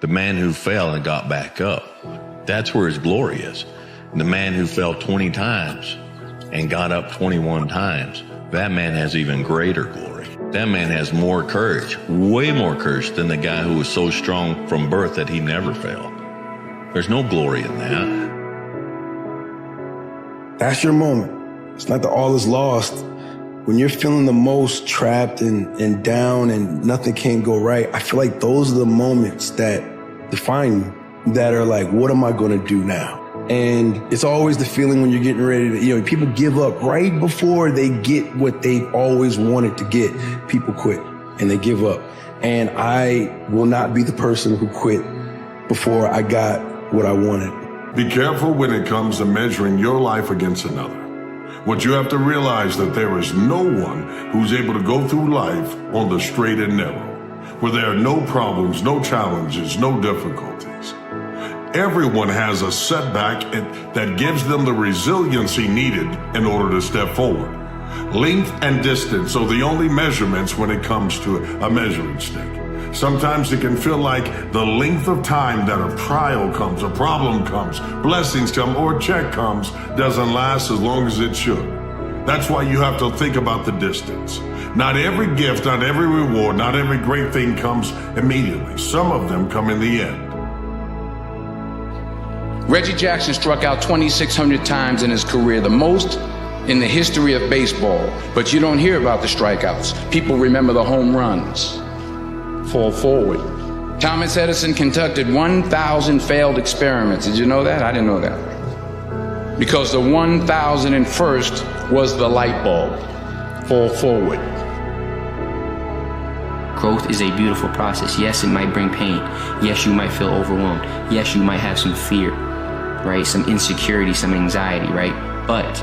The man who fell and got back up, that's where his glory is. The man who fell 20 times and got up 21 times, that man has even greater glory. That man has more courage, way more courage than the guy who was so strong from birth that he never failed. There's no glory in that. That's your moment. It's not that all is lost. When you're feeling the most trapped and down and nothing can go right, I feel like those are the moments that define you, that are like, what am I gonna do now? And it's always the feeling when you're getting ready to, people give up right before they get what they've always wanted to get. People quit and they give up. And I will not be the person who quit before I got what I wanted. Be careful when it comes to measuring your life against another. What you have to realize that there is no one who's able to go through life on the straight and narrow, where there are no problems, no challenges, no difficulties. Everyone has a setback that gives them the resiliency needed in order to step forward. Length and distance are the only measurements when it comes to a measuring stick. Sometimes it can feel like the length of time that a trial comes, a problem comes, blessings come, or a check comes doesn't last as long as it should. That's why you have to think about the distance. Not every gift, not every reward, not every great thing comes immediately. Some of them come in the end. Reggie Jackson struck out 2,600 times in his career, the most in the history of baseball. But you don't hear about the strikeouts. People remember the home runs. Fall forward. Thomas Edison conducted 1,000 failed experiments. Did you know that? I didn't know that. Because the 1,001st was the light bulb. Fall forward. Growth is a beautiful process. Yes, it might bring pain. Yes, you might feel overwhelmed. Yes, you might have some fear, right? Some insecurity, some anxiety, right? But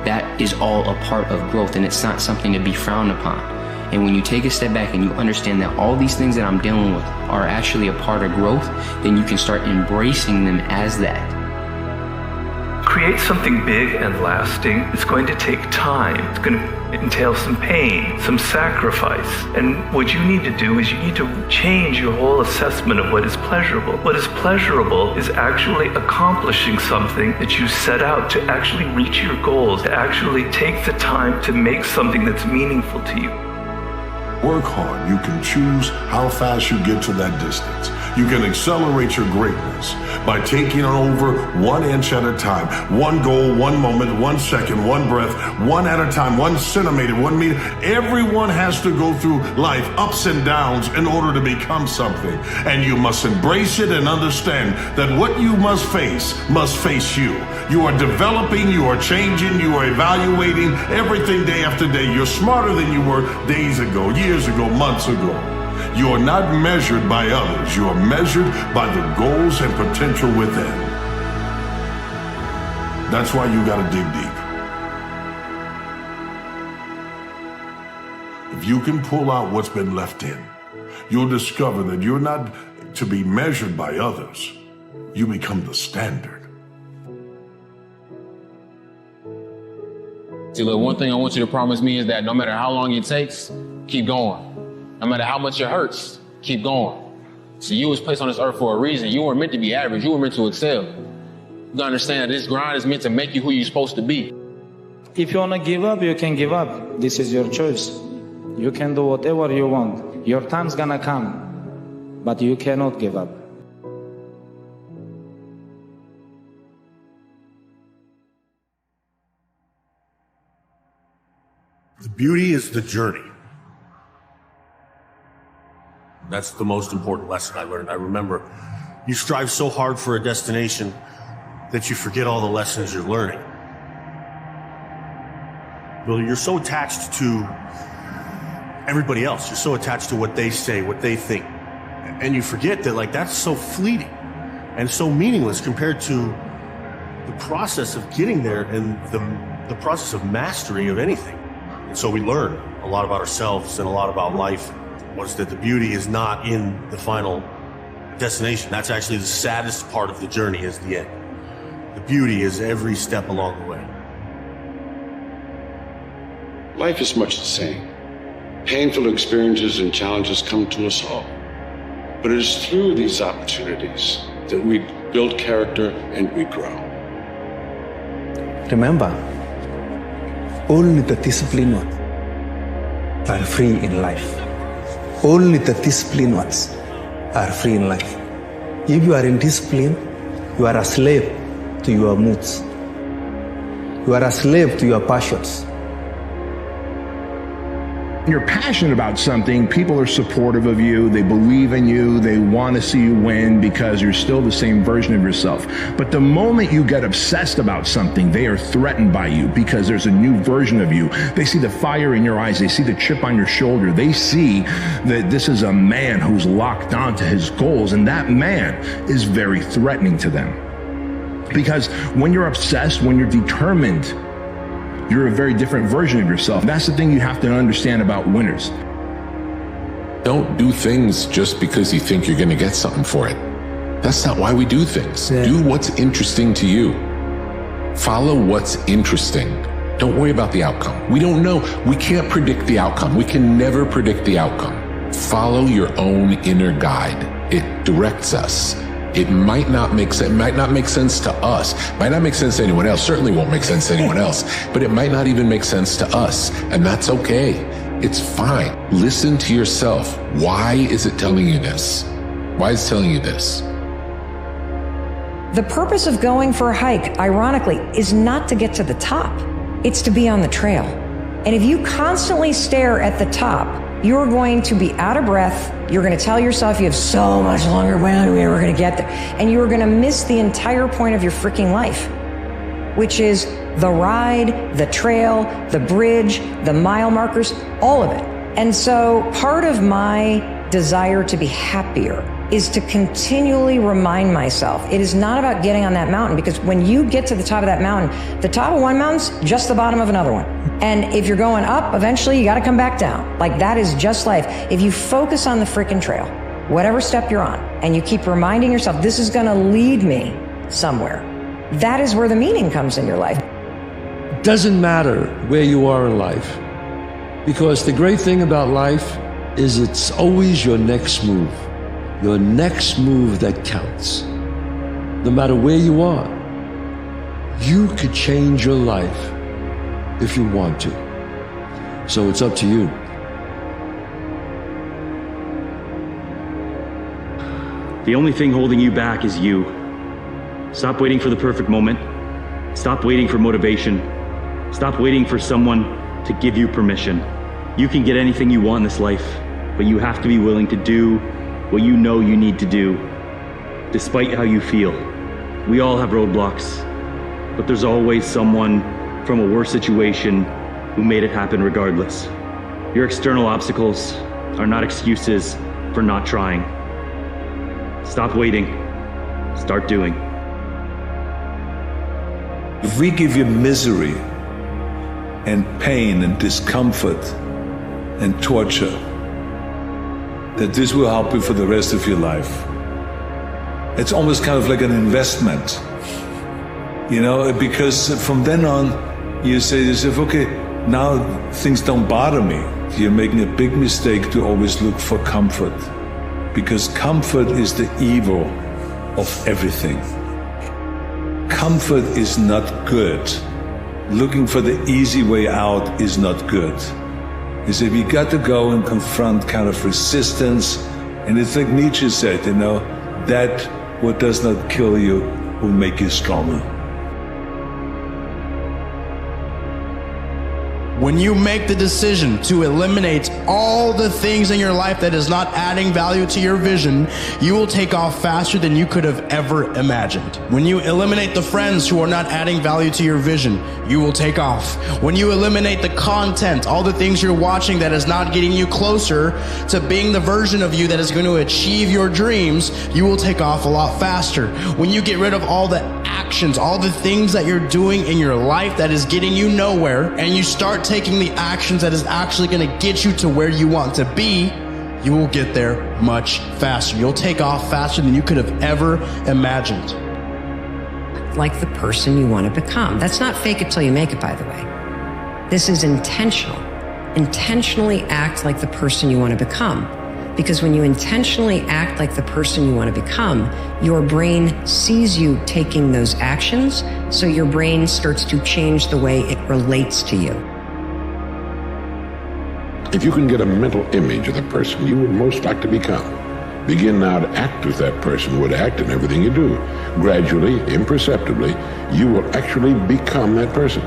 that is all a part of growth, and it's not something to be frowned upon. And when you take a step back and you understand that all these things that I'm dealing with are actually a part of growth, then you can start embracing them as that. Create something big and lasting. It's going to take time. It's going to entail some pain, some sacrifice. And what you need to do is you need to change your whole assessment of what is pleasurable. What is pleasurable is actually accomplishing something that you set out to actually reach your goals, to actually take the time to make something that's meaningful to you. Work hard. You can choose how fast you get to that distance. You can accelerate your greatness by taking over 1 inch at a time, one goal, one moment, 1 second, one breath, one at a time, 1 centimeter, 1 meter. Everyone has to go through life, ups and downs, in order to become something. And you must embrace it and understand that what you must face you. You are developing, you are changing, you are evaluating everything day after day. You're smarter than you were days ago, years ago, months ago. You are not measured by others. You are measured by the goals and potential within. That's why you gotta dig deep. If you can pull out what's been left in, you'll discover that you're not to be measured by others. You become the standard. See, look, one thing I want you to promise me is that no matter how long it takes, keep going. No matter how much it hurts, keep going. See, you was placed on this earth for a reason. You weren't meant to be average. You were meant to excel. You gotta understand that this grind is meant to make you who you're supposed to be. If you wanna give up, you can give up. This is your choice. You can do whatever you want. Your time's gonna come, but you cannot give up. The beauty is the journey. That's the most important lesson I learned. I remember you strive so hard for a destination that you forget all the lessons you're learning. Well, you're so attached to everybody else. You're so attached to what they say, what they think. And you forget that, like, that's so fleeting and so meaningless compared to the process of getting there and the process of mastery of anything. And so we learn a lot about ourselves and a lot about life. Was that the beauty is not in the final destination. That's actually the saddest part of the journey, is the end. The beauty is every step along the way. Life is much the same. Painful experiences and challenges come to us all. But it is through these opportunities that we build character and we grow. Remember, only the disciplined ones are free in life. Only the disciplined ones are free in life. If you are indisciplined, you are a slave to your moods. You are a slave to your passions. When you're passionate about something, people are supportive of you, they believe in you, they want to see you win because you're still the same version of yourself. But the moment you get obsessed about something, they are threatened by you because there's a new version of you. They see the fire in your eyes, they see the chip on your shoulder, they see that this is a man who's locked onto his goals, and that man is very threatening to them. Because when you're obsessed, when you're determined, you're a very different version of yourself. That's the thing you have to understand about winners. Don't do things just because you think you're going to get something for it. That's not why we do things. Yeah. Do what's interesting to you. Follow what's interesting. Don't worry about the outcome. We don't know. We can't predict the outcome. We can never predict the outcome. Follow your own inner guide. It directs us. It might not make sense. It might not make sense to us. Might not make sense to anyone else. Certainly won't make sense to anyone else. But it might not even make sense to us. And that's okay. It's fine. Listen to yourself. Why is it telling you this? Why is it telling you this? The purpose of going for a hike, ironically, is not to get to the top. It's to be on the trail. And if you constantly stare at the top, you're going to be out of breath. You're going to tell yourself you have so much longer way on, we're going to get there. And you're going to miss the entire point of your freaking life, which is the ride, the trail, the bridge, the mile markers, all of it. And so part of my desire to be happier is to continually remind myself it is not about getting on that mountain, because when you get to the top of that mountain, the top of one mountain's just the bottom of another one. And if you're going up, eventually you got to come back down. Like, that is just life. If you focus on the freaking trail, whatever step you're on, and you keep reminding yourself, this is going to lead me somewhere, that is where the meaning comes in your life. It doesn't matter where you are in life, because the great thing about life is it's always your next move. Your next move that counts. No matter where you are, you could change your life if you want to. So it's up to you. The only thing holding you back is you. Stop waiting for the perfect moment. Stop waiting for motivation. Stop waiting for someone to give you permission. You can get anything you want in this life, but you have to be willing to do what you know you need to do, despite how you feel. We all have roadblocks, but there's always someone from a worse situation who made it happen regardless. Your external obstacles are not excuses for not trying. Stop waiting. Start doing. If we give you misery and pain and discomfort and torture, that this will help you for the rest of your life. It's almost kind of like an investment, you know, because from then on, you say to yourself, okay, now things don't bother me. You're making a big mistake to always look for comfort, because comfort is the evil of everything. Comfort is not good. Looking for the easy way out is not good. Is if you got to go and confront kind of resistance, and it's like Nietzsche said, you know, that what does not kill you will make you stronger. When you make the decision to eliminate all the things in your life that is not adding value to your vision, you will take off faster than you could have ever imagined. When you eliminate the friends who are not adding value to your vision, you will take off. When you eliminate the content, all the things you're watching that is not getting you closer to being the version of you that is going to achieve your dreams, you will take off a lot faster. When you get rid of all the actions, all the things that you're doing in your life that is getting you nowhere, and you start taking the actions that is actually going to get you to where you want to be, you will get there much faster. You'll take off faster than you could have ever imagined. Like the person you want to become. That's not fake it till you make it, by the way. This is intentional. Intentionally act like the person you want to become. Because when you intentionally act like the person you want to become, your brain sees you taking those actions, so your brain starts to change the way it relates to you. If you can get a mental image of the person you would most like to become, begin now to act as that person would act in everything you do. Gradually, imperceptibly, you will actually become that person.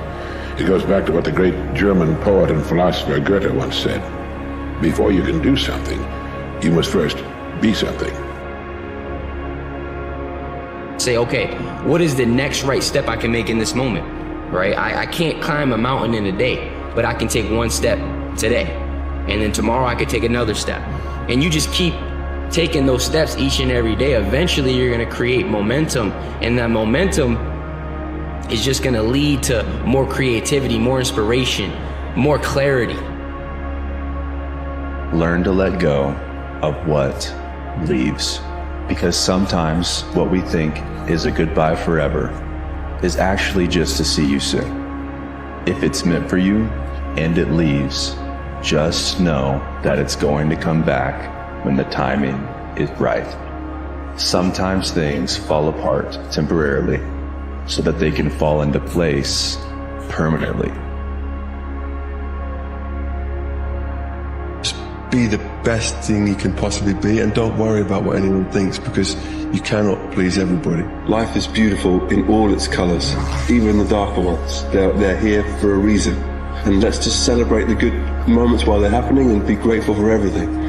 It goes back to what the great German poet and philosopher Goethe once said. Before you can do something, you must first be something. Say, okay, what is the next right step I can make in this moment, right? I can't climb a mountain in a day, but I can take one step today. And then tomorrow I could take another step. And you just keep taking those steps each and every day. Eventually you're gonna create momentum, and that momentum is just gonna lead to more creativity, more inspiration, more clarity. Learn to let go of what leaves. Because sometimes what we think is a goodbye forever is actually just to see you soon. If it's meant for you and it leaves, just know that it's going to come back when the timing is right. Sometimes things fall apart temporarily so that they can fall into place permanently. Be the best thing you can possibly be, and don't worry about what anyone thinks, because you cannot please everybody. Life is beautiful in all its colors, even the darker ones. They're here for a reason. And let's just celebrate the good moments while they're happening and be grateful for everything.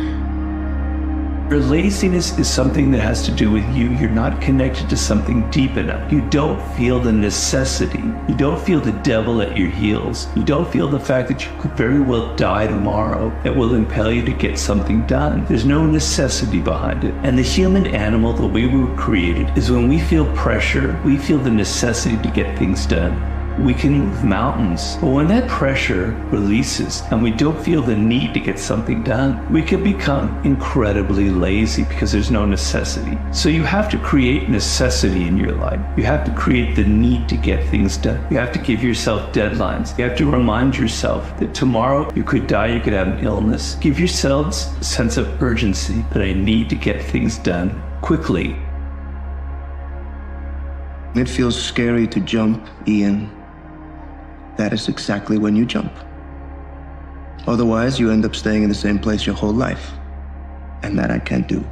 Your laziness is something that has to do with you. You're not connected to something deep enough. You don't feel the necessity. You don't feel the devil at your heels. You don't feel the fact that you could very well die tomorrow that will impel you to get something done. There's no necessity behind it. And the human animal, the way we were created, is when we feel pressure, we feel the necessity to get things done. We can move mountains. But when that pressure releases and we don't feel the need to get something done, we can become incredibly lazy because there's no necessity. So you have to create necessity in your life. You have to create the need to get things done. You have to give yourself deadlines. You have to remind yourself that tomorrow you could die, you could have an illness. Give yourselves a sense of urgency that I need to get things done quickly. It feels scary to jump, Ian. That is exactly when you jump. Otherwise, you end up staying in the same place your whole life. And that I can't do.